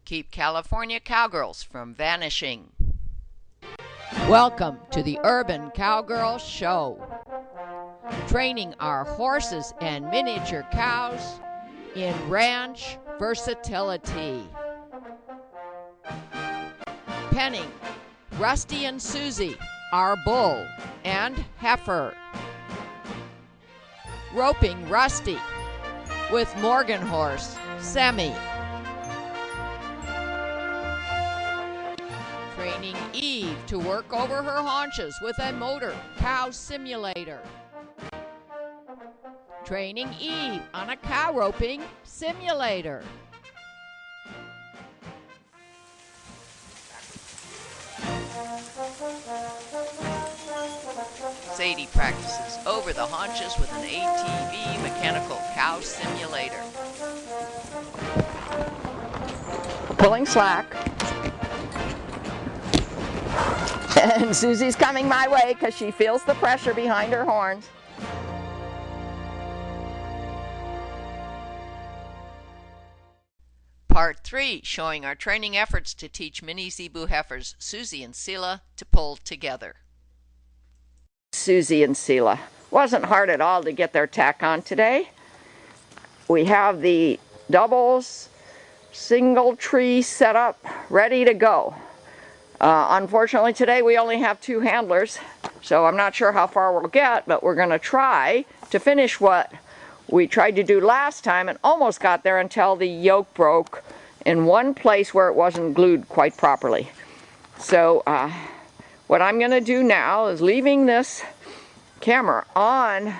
Keep California cowgirls from vanishing. Welcome to the Urban Cowgirl Show. Training our horses and miniature cows in ranch versatility. Penning Rusty and Suzi, our bull and heifer. Roping Rusty with Morgan horse, Semi. Training Eve to work over her haunches with a motor cow simulator. Training Eve on a cow roping simulator. Sadie practices over the haunches with an ATV mechanical cow simulator. Pulling slack. And Susie's coming my way because she feels the pressure behind her horns. Part 3, showing our training efforts to teach mini Zebu heifers, Suzi and Seela, to pull together. Suzi and Seela. Wasn't hard at all to get their tack on today. We have the doubles, single tree set up, ready to go. Unfortunately today we only have 2 handlers, so I'm not sure how far we'll get, but we're going to try to finish what we tried to do last time and almost got there until the yoke broke in one place where it wasn't glued quite properly. So what I'm going to do now is leaving this camera on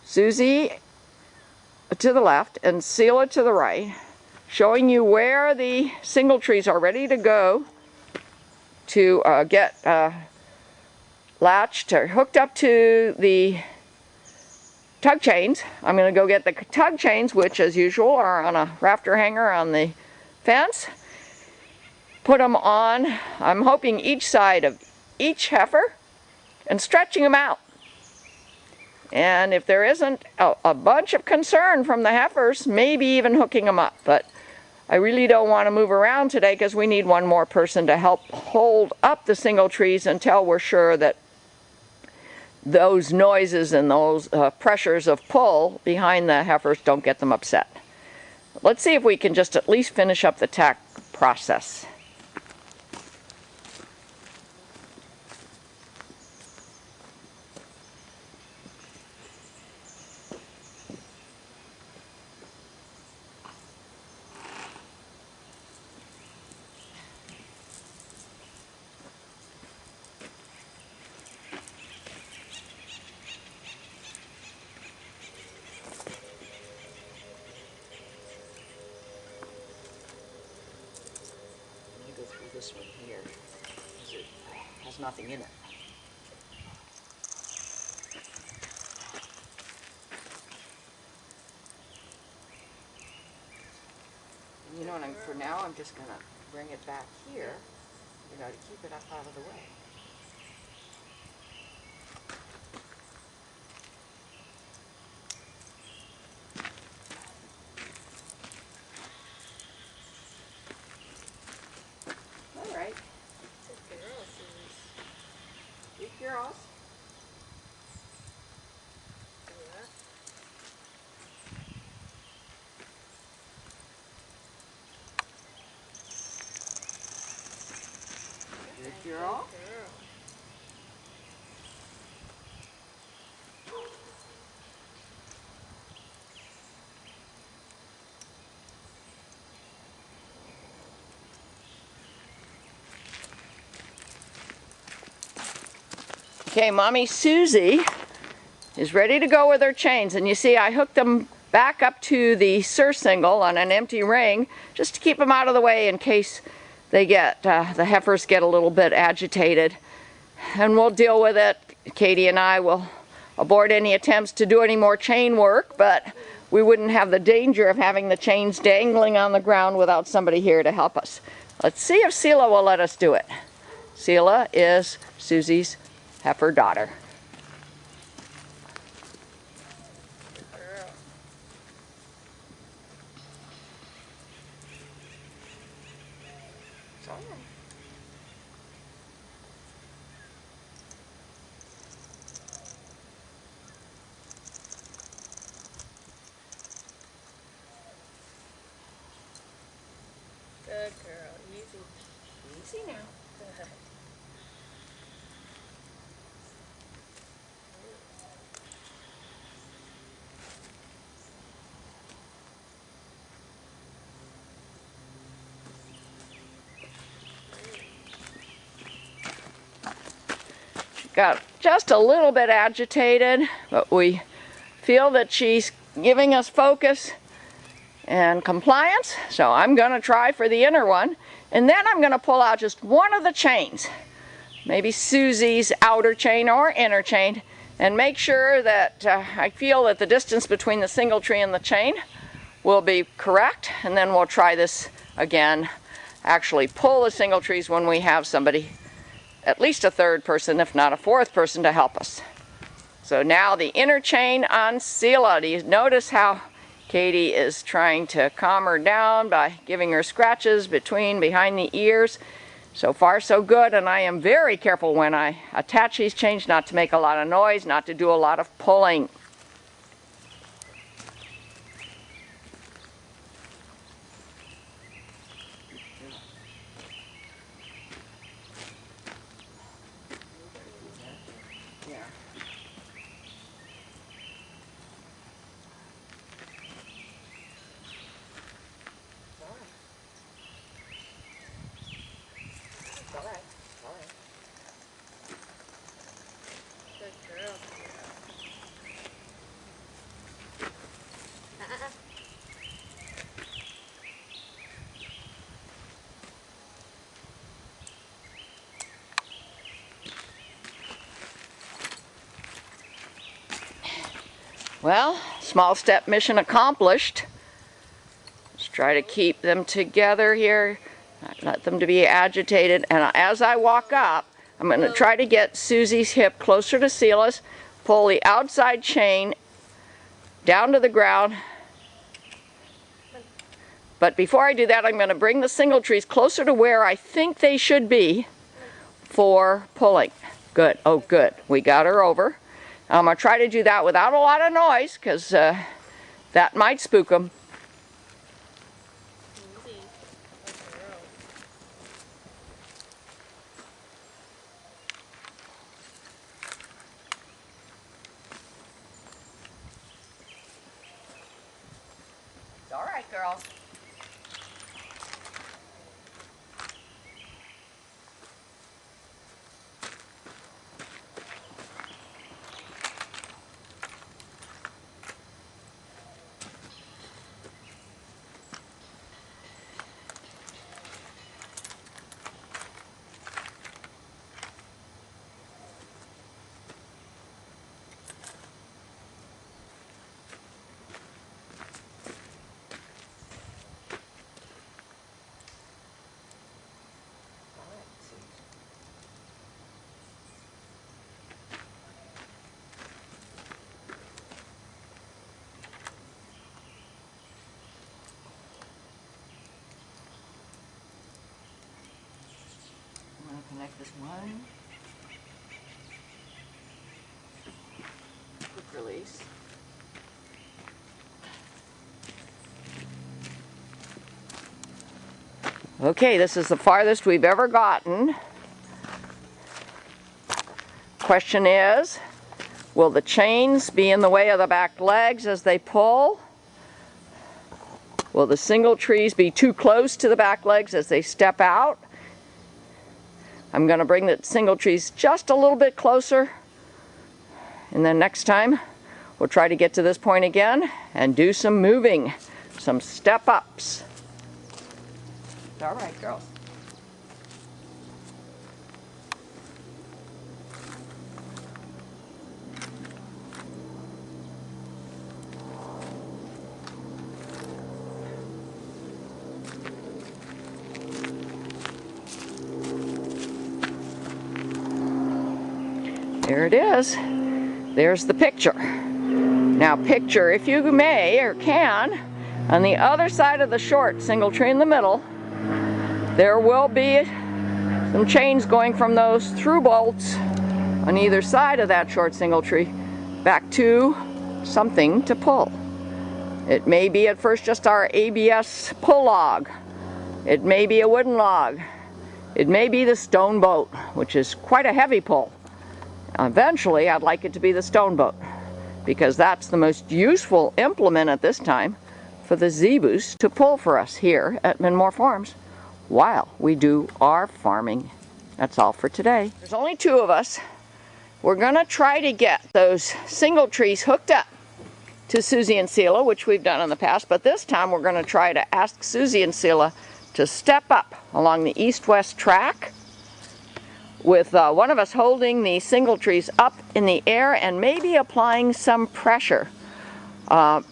Suzi to the left and Seela to the right, showing you where the single trees are ready to go to get latched or hooked up to the tug chains. I'm going to go get the tug chains, which as usual are on a rafter hanger on the fence. Put them on, I'm hoping each side of each heifer, and stretching them out. And if there isn't a bunch of concern from the heifers, maybe even hooking them up. But I really don't want to move around today because we need one more person to help hold up the single trees until we're sure that those noises and those pressures of pull behind the heifers don't get them upset. Let's see if we can just at least finish up the tack process. This one here, because it has nothing in it. And you know what, for now I'm just going to bring it back here, to keep it up out of the way. Girls. Good girl. Okay, Mommy Suzi is ready to go with her chains, and you see I hooked them back up to the surcingle on an empty ring just to keep them out of the way in case they get the heifers get a little bit agitated, and we'll deal with it. Katie and I will abort any attempts to do any more chain work, but we wouldn't have the danger of having the chains dangling on the ground without somebody here to help us. Let's see if Seela will let us do it. Seela is Suzi's heifer daughter. Good girl. Easy. Easy now. She got just a little bit agitated, but we feel that she's giving us focus and compliance, so I'm going to try for the inner one, and then I'm going to pull out just one of the chains, maybe Suzi's outer chain or inner chain, and make sure that I feel that the distance between the single tree and the chain will be correct, and then we'll try this again. Actually pull the single trees when we have somebody, at least a third person, if not a fourth person, to help us. So now the inner chain on Seela. Do you notice how Katie is trying to calm her down by giving her scratches behind the ears? So far so good, and I am very careful when I attach these chains not to make a lot of noise, not to do a lot of pulling. Well, small step mission accomplished. Let's try to keep them together here, not let them to be agitated. And as I walk up, I'm going to try to get Suzi's hip closer to Seela's, pull the outside chain down to the ground. But before I do that, I'm going to bring the single trees closer to where I think they should be for pulling. Good. Oh, good. We got her over. I'm going to try to do that without a lot of noise, because that might spook them. It's all right, girl. Connect this one. Quick release. Okay, this is the farthest we've ever gotten. Question is, will the chains be in the way of the back legs as they pull? Will the single trees be too close to the back legs as they step out? I'm going to bring the single trees just a little bit closer, and then next time we'll try to get to this point again and do some moving, some step ups. All right, girls. There it is. There's the picture. Now picture, if you may or can, on the other side of the short single tree in the middle, there will be some chains going from those through bolts on either side of that short single tree back to something to pull. It may be at first just our ABS pull log. It may be a wooden log. It may be the stone boat, which is quite a heavy pull. Eventually, I'd like it to be the stone boat, because that's the most useful implement at this time for the Zebus to pull for us here at Minmore Farms while we do our farming. That's all for today. There's only 2 of us. We're gonna try to get those single trees hooked up to Suzi and Seela, which we've done in the past, but this time we're gonna try to ask Suzi and Seela to step up along the east-west track with one of us holding the single trees up in the air and maybe applying some pressure,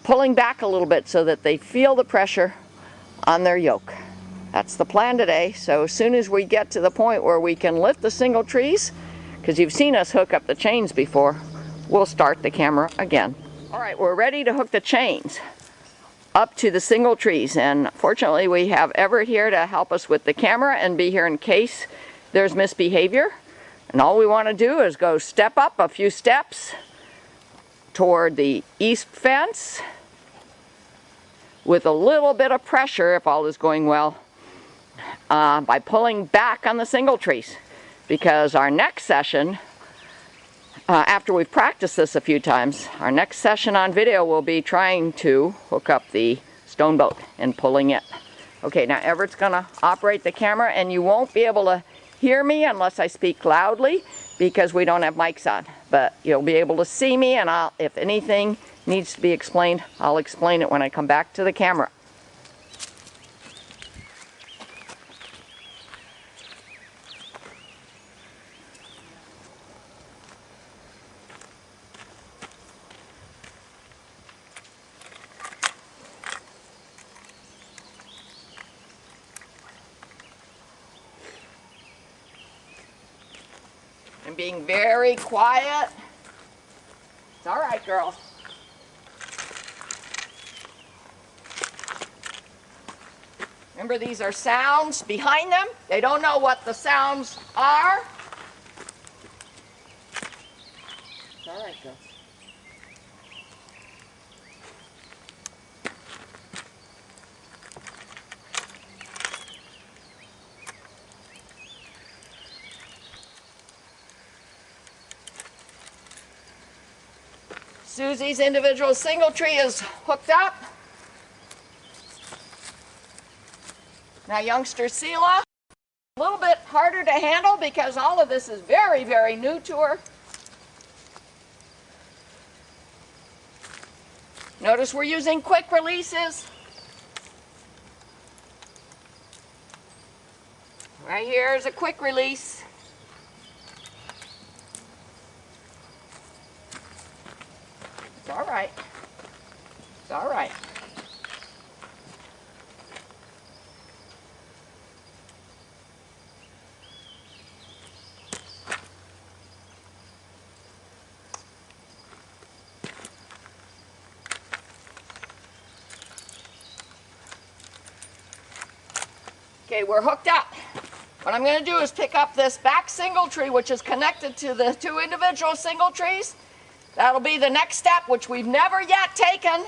pulling back a little bit so that they feel the pressure on their yoke. That's the plan today. So as soon as we get to the point where we can lift the single trees, because you've seen us hook up the chains before, we'll start the camera again. All right, we're ready to hook the chains up to the single trees, and fortunately we have Everett here to help us with the camera and be here in case there's misbehavior. And all we want to do is go step up a few steps toward the east fence with a little bit of pressure, if all is going well, by pulling back on the single trees, because our next session, after we've practiced this a few times, our next session on video will be trying to hook up the stone boat and pulling it. Okay, now Everett's gonna operate the camera, and you won't be able to hear me unless I speak loudly because we don't have mics on, but you'll be able to see me, and if anything needs to be explained, I'll explain it when I come back to the camera. And being very quiet. It's all right, girls. Remember, these are sounds behind them. They don't know what the sounds are. It's all right, girls. Suzi's individual single tree is hooked up. Now youngster Seela, a little bit harder to handle because all of this is very, very new to her. Notice we're using quick releases. Right here is a quick release. It's all right. It's all right. Okay, we're hooked up. What I'm going to do is pick up this back single tree, which is connected to the 2 individual single trees. That'll be the next step, which we've never yet taken.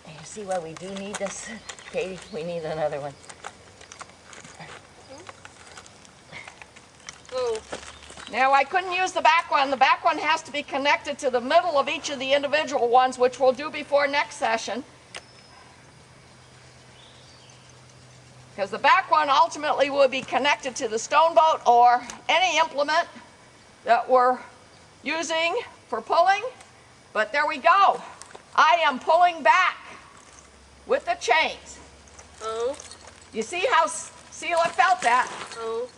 You see why we do need this, Katie? We need another one. Now, I couldn't use the back one. The back one has to be connected to the middle of each of the individual ones, which we'll do before next session. Because the back one ultimately will be connected to the stone boat or any implement that we're using for pulling. But there we go. I am pulling back with the chains. Oh. You see how Seela felt that? Oh.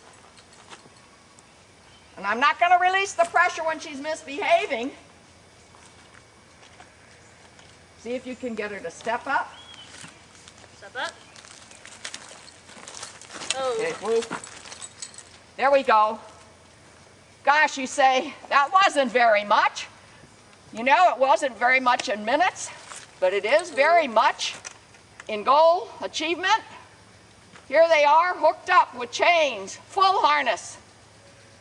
And I'm not going to release the pressure when she's misbehaving. See if you can get her to step up. Step up. Oh. Okay, whoop. There we go. Gosh, you say, that wasn't very much. You know, it wasn't very much in minutes. but it is very much in goal achievement. Here they are, hooked up with chains, full harness,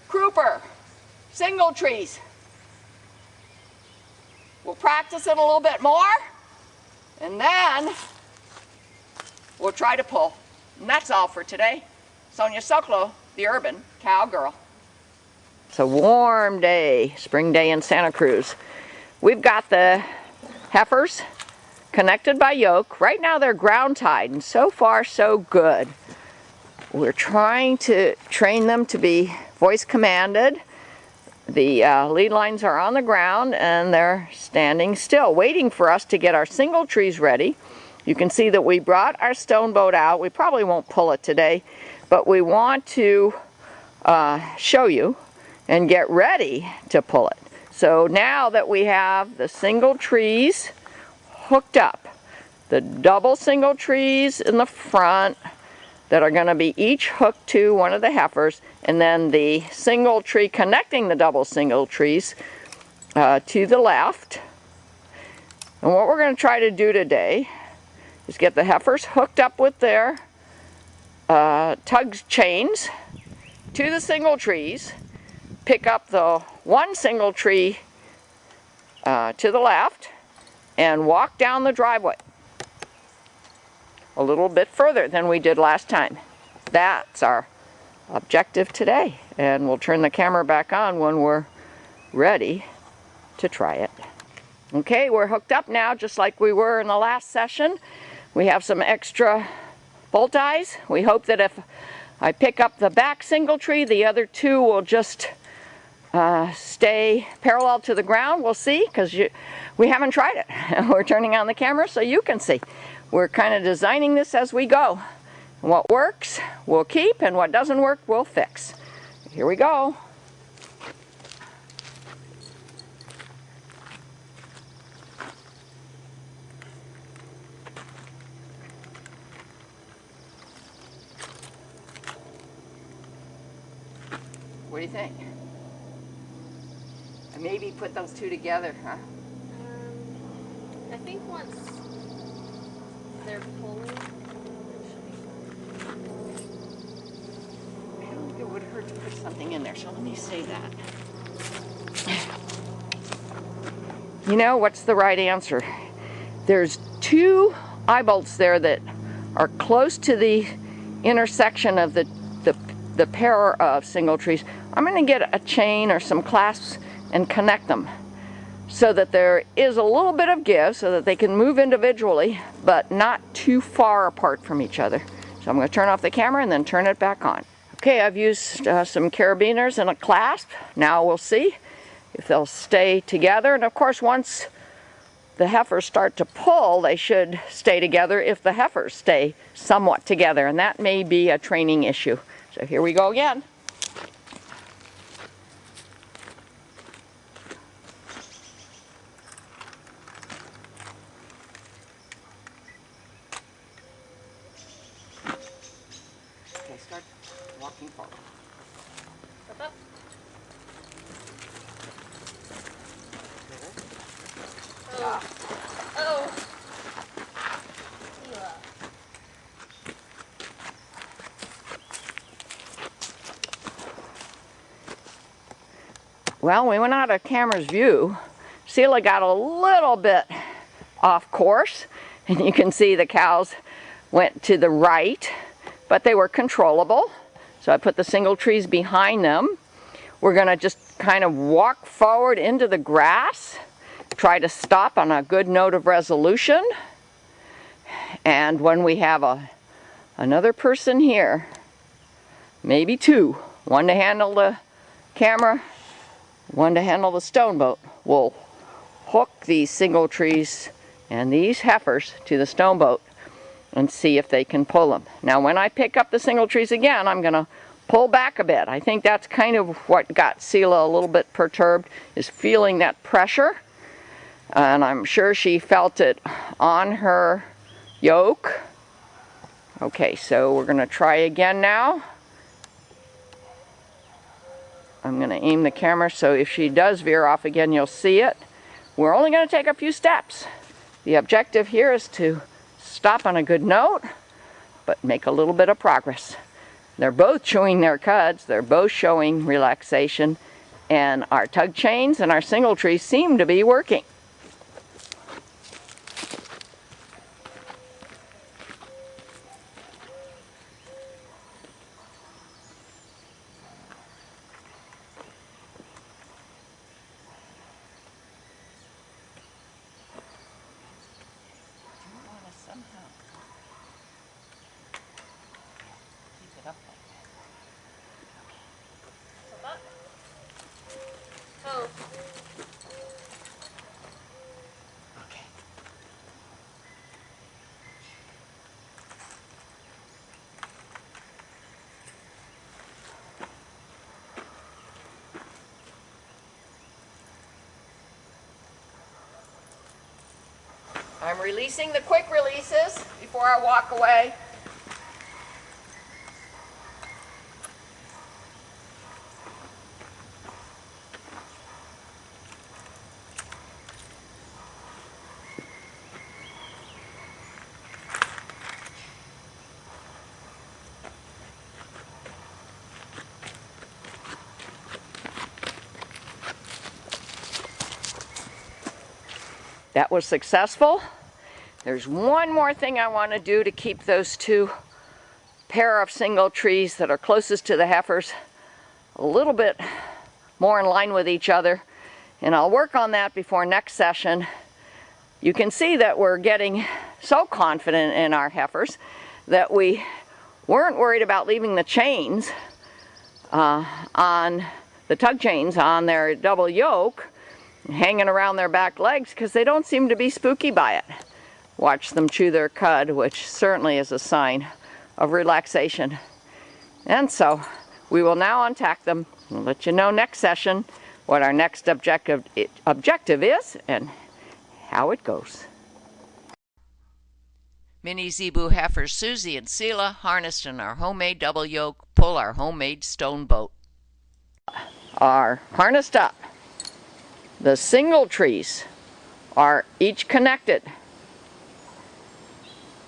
grouper, single trees. We'll practice it a little bit more, and then we'll try to pull. And that's all for today. Sonia Soklo, the Urban Cowgirl. It's a warm day, spring day in Santa Cruz. We've got the heifers connected by yoke. Right now they're ground tied, and so far so good. We're trying to train them to be voice commanded. The lead lines are on the ground and they're standing still, waiting for us to get our single trees ready. You can see that we brought our stone boat out. We probably won't pull it today, but we want to show you and get ready to pull it. So now that we have the single trees hooked up, the double single trees in the front that are going to be each hooked to one of the heifers, and then the single tree connecting the double single trees to the left. And what we're going to try to do today is get the heifers hooked up with their tug chains to the single trees, pick up the one single tree to the left, and walk down the driveway a little bit further than we did last time. That's our objective today, and we'll turn the camera back on when we're ready to try it. Okay, we're hooked up now just like we were in the last session. We have some extra bolt ties. We hope that if I pick up the back single tree, the other two will just stay parallel to the ground. We'll see, because we haven't tried it. We're turning on the camera so you can see. We're kind of designing this as we go. What works, we'll keep, and what doesn't work, we'll fix. Here we go. What do you think? And maybe put those two together, huh? I think once they're pulling, I don't think it would hurt to put something in there, so let me say that. You know, what's the right answer? There's two eye bolts there that are close to the intersection of the pair of single trees. I'm going to get a chain or some clasps and connect them so that there is a little bit of give so that they can move individually but not too far apart from each other. So I'm going to turn off the camera and then turn it back on. Okay, I've used some carabiners and a clasp. Now we'll see if they'll stay together, and of course once the heifers start to pull, they should stay together if the heifers stay somewhat together, and that may be a training issue. So here we go again. Okay, start walking forward. step up. Oh. Oh. Seela. Well, we went out of camera's view. Seela got a little bit off course, and you can see the cows went to the right, but they were controllable. So I put the single trees behind them. We're going to just kind of walk forward into the grass, try to stop on a good note of resolution. And when we have another person here, maybe two, one to handle the camera, one to handle the stone boat, we'll hook these single trees and these heifers to the stone boat and see if they can pull them. Now when I pick up the single trees again, I'm going to pull back a bit. I think that's kind of what got Seela a little bit perturbed, is feeling that pressure. And I'm sure she felt it on her yoke. Okay, so we're going to try again now. I'm going to aim the camera so if she does veer off again, you'll see it. We're only going to take a few steps. The objective here is to stop on a good note, but make a little bit of progress. They're both chewing their cuds, they're both showing relaxation, and our tug chains and our single trees seem to be working. Oh. I'm releasing the quick releases before I walk away. That was successful. There's one more thing I want to do to keep those two pair of single trees that are closest to the heifers a little bit more in line with each other, and I'll work on that before next session. You can see that we're getting so confident in our heifers that we weren't worried about leaving the chains on the tug chains on their double yoke hanging around their back legs, because they don't seem to be spooky by it. Watch them chew their cud, which certainly is a sign of relaxation. And so we will now untack them and let you know next session what our next objective is and how it goes. Mini Zebu heifers Suzi and Seela harnessed in our homemade double yoke pull our homemade stone boat. Are harnessed up. The single trees are each connected,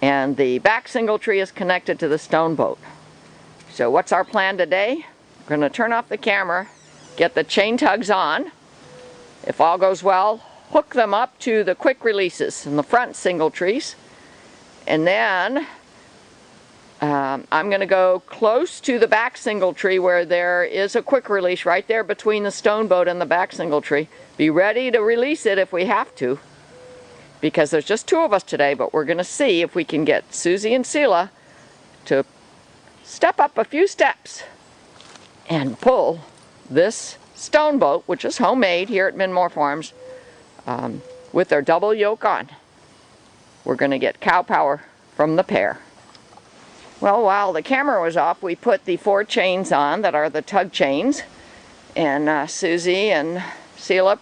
and the back single tree is connected to the stone boat. So what's our plan today? We're going to turn off the camera, get the chain tugs on. If all goes well, hook them up to the quick releases in the front single trees, and then I'm going to go close to the back single tree where there is a quick release right there between the stone boat and the back single tree. Be ready to release it if we have to, because there's just two of us today, but we're going to see if we can get Suzi and Seela to step up a few steps and pull this stone boat, which is homemade here at Minmore Farms, with their double yoke on. We're going to get cow power from the pair. Well, while the camera was off, we put the 4 chains on that are the tug chains, and Suzi and Seela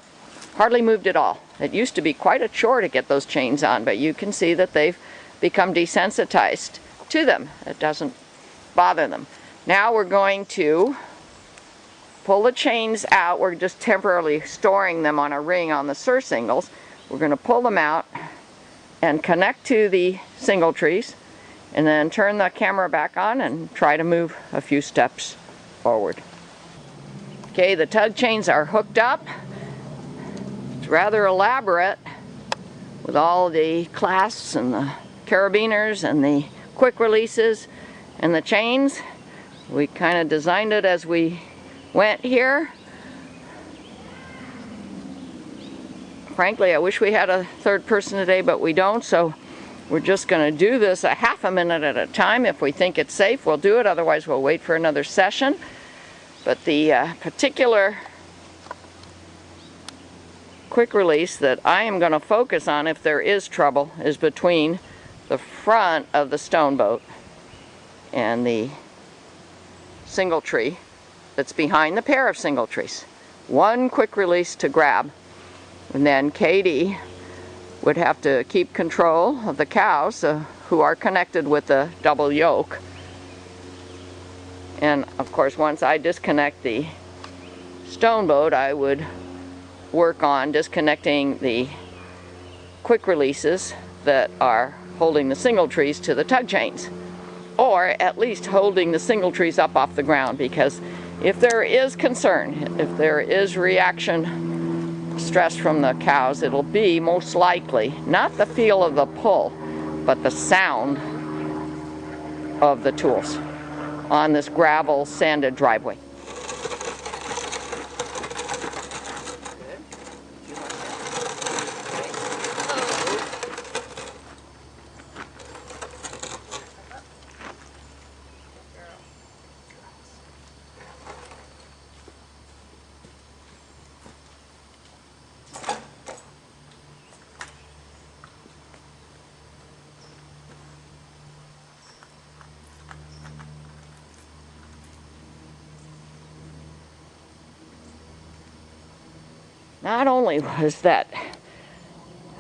hardly moved at all. It used to be quite a chore to get those chains on, but you can see that they've become desensitized to them. It doesn't bother them. Now we're going to pull the chains out. We're just temporarily storing them on a ring on the surcingles. We're going to pull them out and connect to the single trees, and then turn the camera back on and try to move a few steps forward. Okay, the tug chains are hooked up. It's rather elaborate with all the clasps and the carabiners and the quick releases and the chains. We kind of designed it as we went here. Frankly, I wish we had a third person today, but we don't, so we're just going to do this a half a minute at a time. If we think it's safe, we'll do it. Otherwise, we'll wait for another session. But the particular quick release that I am going to focus on if there is trouble is between the front of the stone boat and the single tree that's behind the pair of single trees. One quick release to grab, and then Katie would have to keep control of the cows who are connected with the double yoke. And of course, once I disconnect the stone boat, I would work on disconnecting the quick releases that are holding the single trees to the tug chains, or at least holding the single trees up off the ground, because if there is concern, if there is reaction stress from the cows, it'll be most likely not the feel of the pull, but the sound of the tools on this gravel sanded driveway. Not only was that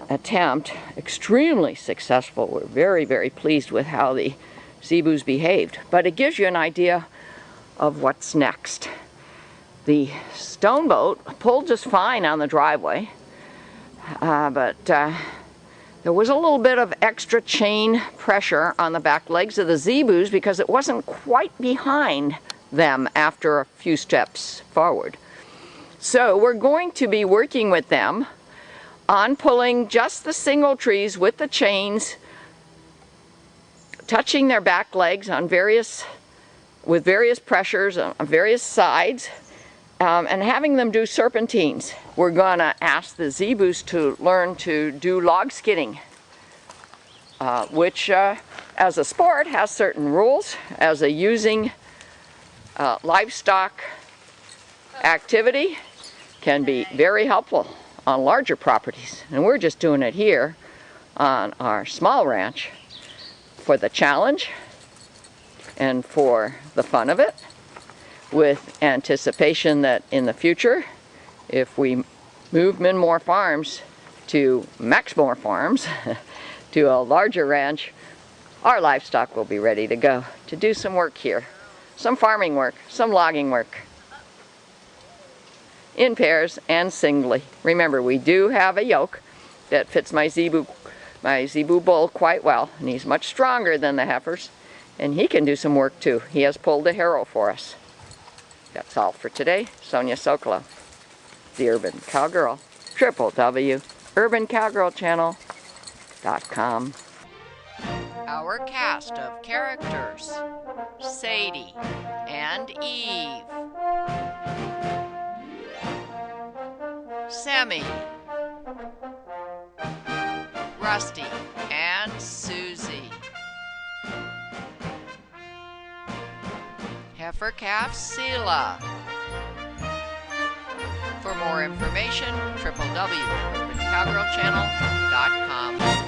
attempt extremely successful, we're very, very pleased with how the Zebus behaved, but it gives you an idea of what's next. The stone boat pulled just fine on the driveway, but there was a little bit of extra chain pressure on the back legs of the Zebus because it wasn't quite behind them after a few steps forward. So we're going to be working with them on pulling just the single trees with the chains, touching their back legs on with various pressures on various sides, and having them do serpentines. We're going to ask the Zebus to learn to do log skidding, which as a sport has certain rules. As a using livestock activity, can be very helpful on larger properties. And we're just doing it here on our small ranch for the challenge and for the fun of it, with anticipation that in the future, if we move Minmore Farms to Maxmore Farms, to a larger ranch, our livestock will be ready to go to do some work here. Some farming work, some logging work, in pairs and singly. Remember, we do have a yoke that fits my Zebu bull quite well, and he's much stronger than the heifers, and he can do some work too. He has pulled a harrow for us. That's all for today. Sonia Sokolow, the Urban Cowgirl, www.urbancowgirlchannel.com. Our cast of characters: Sadie and Eve, Sammy, Rusty and Susie, heifer calf Seela. For more information, www.urbancowgirlchannel.com.